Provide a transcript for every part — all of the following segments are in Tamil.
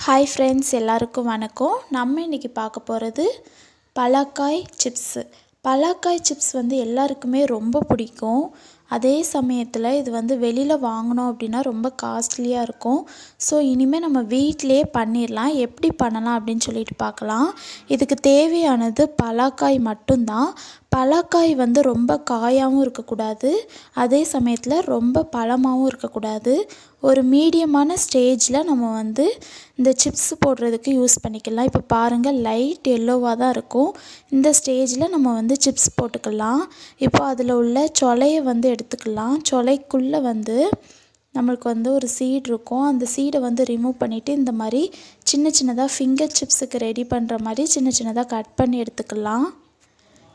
ஹாய் ஃப்ரெண்ட்ஸ், எல்லாருக்கும் வணக்கம். நம்ம இன்றைக்கி பார்க்க போகிறது பலக்காய் சிப்ஸு. பலக்காய் சிப்ஸ் எல்லாருக்குமே ரொம்ப பிடிக்கும். அதே சமயத்தில் இது வெளியில் வாங்கினோம் அப்படின்னா ரொம்ப காஸ்ட்லியாக இருக்கும். ஸோ இனிமேல் நம்ம வீட்டிலே பண்ணிடலாம். எப்படி பண்ணலாம் அப்படின்னு சொல்லிட்டு பார்க்கலாம். இதுக்கு தேவையானது பலாக்காய் மட்டும்தான். பலாக்காய் ரொம்ப காயாகவும் இருக்கக்கூடாது, அதே சமயத்தில் ரொம்ப பழமாகவும் இருக்கக்கூடாது. ஒரு மீடியமான ஸ்டேஜில் நம்ம இந்த சிப்ஸ் போடுறதுக்கு யூஸ் பண்ணிக்கலாம். இப்போ பாருங்கள், லைட் எல்லோவாக தான் இருக்கும். இந்த ஸ்டேஜில் நம்ம சிப்ஸ் போட்டுக்கலாம். இப்போ அதில் உள்ள சொலையை எடுத்துக்கலாம். சொலைக்குள்ளே நம்மளுக்கு ஒரு சீட் இருக்கும். அந்த சீடை ரிமூவ் பண்ணிவிட்டு இந்த மாதிரி சின்ன சின்னதாக ஃபிங்கர் சிப்ஸுக்கு ரெடி பண்ணுற மாதிரி சின்ன சின்னதாக கட் பண்ணி எடுத்துக்கலாம்.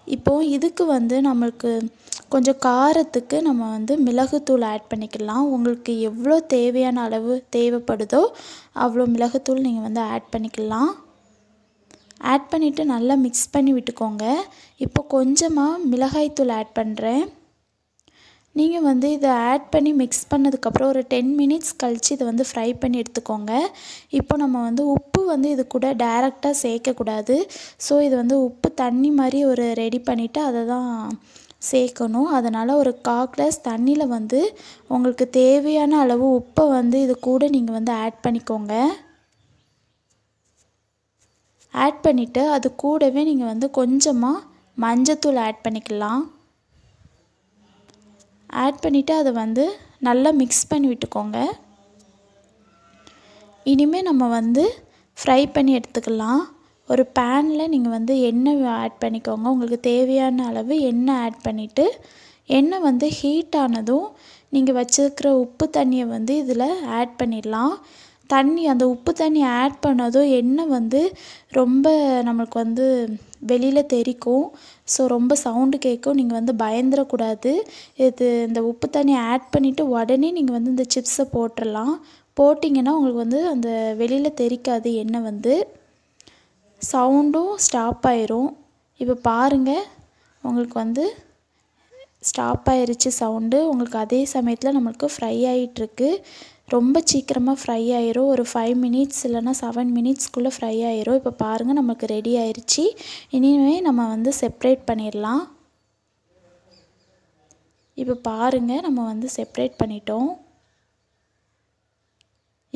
இப்போது இதுக்கு நம்மளுக்கு கொஞ்சம் காரத்துக்கு நம்ம மிளகுத்தூள் ஆட் பண்ணிக்கலாம். உங்களுக்கு எவ்வளோ தேவையான அளவு தேவைப்படுதோ அவ்வளோ மிளகுத்தூள் நீங்கள் ஆட் பண்ணிக்கலாம். ஆட் பண்ணிவிட்டு நல்லா மிக்ஸ் பண்ணி விட்டுக்கோங்க. இப்போ கொஞ்சமாக மிளகாய்த்தூள் ஆட் பண்ணுறேன். நீங்கள் இதை ஆட் பண்ணி மிக்ஸ் பண்ணதுக்கப்புறம் ஒரு 10 மினிட்ஸ் கழித்து இதை ஃப்ரை பண்ணி எடுத்துக்கோங்க. இப்போ நம்ம உப்பு இது கூட டைரெக்டாக சேர்க்கக்கூடாது. ஸோ இது உப்பு தண்ணி மாதிரி ஒரு ரெடி பண்ணிவிட்டு அதை தான் சேர்க்கணும். அதனால் ஒரு 1/4 கிளாஸ் தண்ணியில் உங்களுக்கு தேவையான அளவு உப்பை இது கூட நீங்கள் ஆட் பண்ணிக்கோங்க. ஆட் பண்ணிவிட்டு அது கூடவே நீங்கள் கொஞ்சமாக மஞ்சத்தூள் ஆட் பண்ணிக்கலாம். ஆட் பண்ணிவிட்டு அதை நல்லா மிக்ஸ் பண்ணி விட்டுக்கோங்க. இனிமேல் நம்ம ஃப்ரை பண்ணி எடுத்துக்கலாம். ஒரு பேனில் நீங்கள் எண்ணெய் ஆட் பண்ணிக்கோங்க. உங்களுக்கு தேவையான அளவு எண்ணெய் ஆட் பண்ணிவிட்டு எண்ணெய் ஹீட் ஆனதும் நீங்கள் வச்சுருக்கிற உப்பு தண்ணியை இதில் ஆட் பண்ணிடலாம். அந்த உப்பு தண்ணி ஆட் பண்ணதும் எண்ணெய் ரொம்ப நம்மளுக்கு வெளியில் தெறிக்கும். ஸோ ரொம்ப சவுண்டு கேட்கும். நீங்கள் பயந்துடக்கூடாது. இந்த உப்பு தண்ணி ஆட் பண்ணிவிட்டு உடனே நீங்கள் இந்த சிப்ஸை போட்டுடலாம். போட்டிங்கன்னா உங்களுக்கு அந்த வெளியில் தெறிக்காது. எண்ணெய் சவுண்டும் ஸ்டாப் ஆயிரும். இப்போ பாருங்கள், உங்களுக்கு ஸ்டாப் ஆயிருச்சு சவுண்டு. உங்களுக்கு அதே சமயத்தில் நம்மளுக்கு ஃப்ரை ஆகிட்டுருக்கு. ரொம்ப சீக்கிரமாக ஃப்ரை ஆயிரும். ஒரு 5 மினிட்ஸ் இல்லைனா 7 மினிட்ஸ்க்குள்ளே ஃப்ரை ஆயிரும். இப்போ பாருங்கள், நமக்கு ரெடி ஆயிடுச்சு. இனிமேல் நம்ம செப்ரேட் பண்ணிடலாம். இப்போ பாருங்கள், நம்ம செப்ரேட் பண்ணிட்டோம்.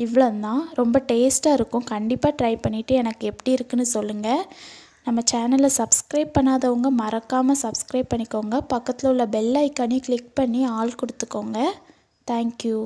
இவ்வளோதான். ரொம்ப டேஸ்ட்டாக இருக்கும். கண்டிப்பாக ட்ரை பண்ணிவிட்டு எனக்கு எப்படி இருக்குன்னு சொல்லுங்கள். நம்ம சேனலை சப்ஸ்கிரைப் பண்ணாதவங்க மறக்காமல் சப்ஸ்கிரைப் பண்ணிக்கோங்க. பக்கத்தில் உள்ள பெல் ஐக்கானையும் கிளிக் பண்ணி ஆல் கொடுத்துக்கோங்க. தேங்க்யூ.